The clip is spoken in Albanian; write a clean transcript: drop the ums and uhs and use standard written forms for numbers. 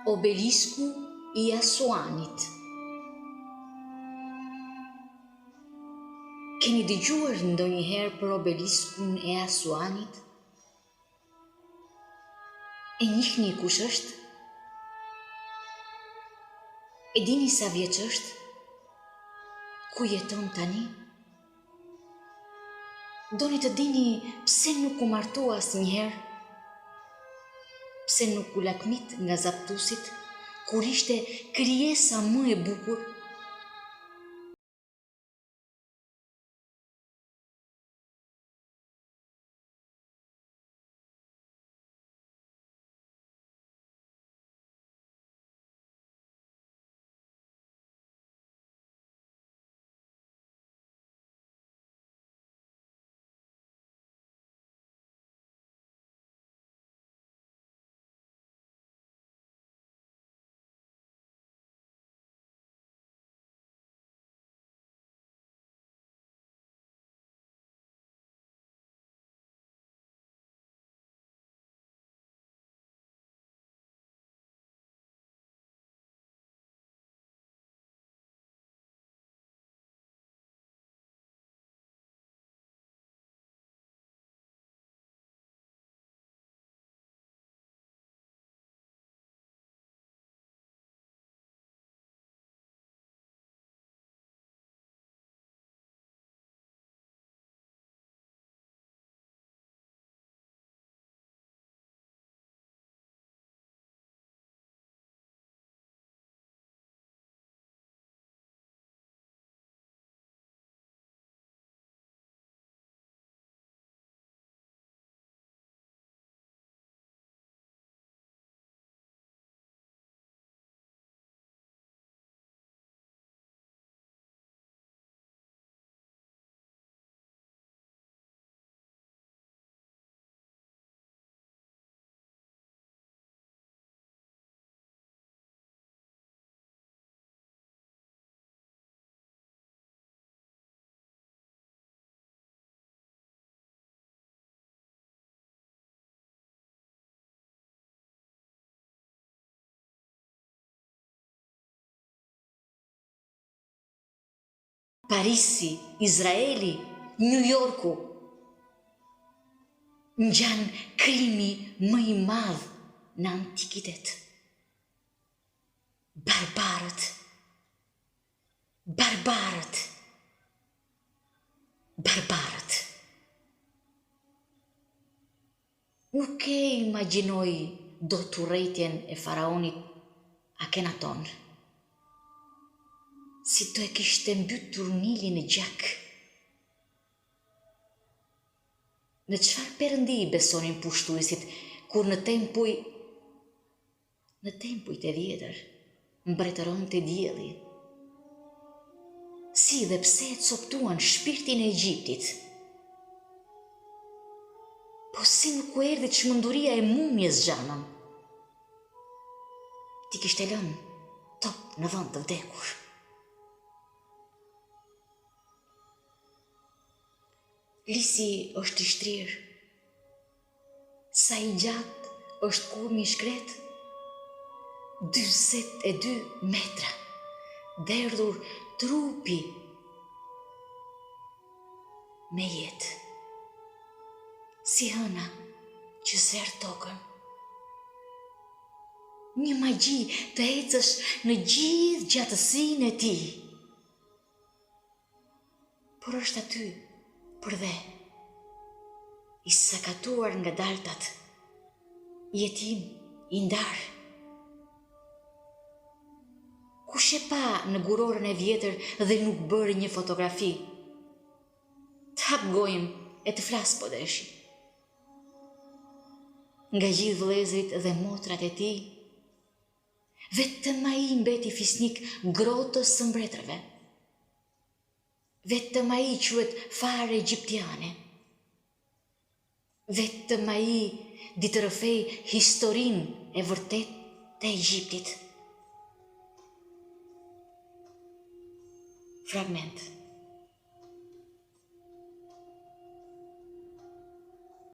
Obelisku i Asuanit. Keni dëgjuar ndonjëherë për obeliskun e Asuanit? E njihni kush është? E dini sa vjeç është? Ku jeton tani? Doni të dini pse nuk u martua asnjëherë? Pse nuk u lakmit nga zaptusit, kur ishte krijesa më e bukur? Parisi, Izraeli, New Yorku, ngjan krimi më i madh në antikitet. Barbarët. Nuk e imagjinoj dot urrëtitjen e faraonit Akhenaton. Si do e kishte mbytur Nilin në gjak. Në çfarë perëndi besonin pushtuesit kur në tempujt e vjetër mbretëronte dielli? Si dhe pse e coptuan shpirtin e Egjiptit? Po si nuk u erdhi çmenduria e mumjes xhanën? Ti kishte lënë top në vend të vdekur. Lisi është i shtrirë. Sa i gjatë është kurmi i shkret? 42 metra. Derdhur trupi me jetë. Si hëna që serë tokën. Një magji të ecësh në gjithë gjatësinë e tij. Por është aty, për dhe, i sakatuar nga daltat, jetim, i ndarë. Kush e pa në gurorën e vjetër dhe nuk bëri një fotografi? Të hap gojën e të flas po deshi. Nga gjithë vëllezërit dhe motrat e tij, vetëm ai mbeti fisnik grotës së mbretërve. Vetëm ai quhet fare egjiptiane. Vetëm ai di të rrëfej historinë e vërtet të Egjiptit. Fragment.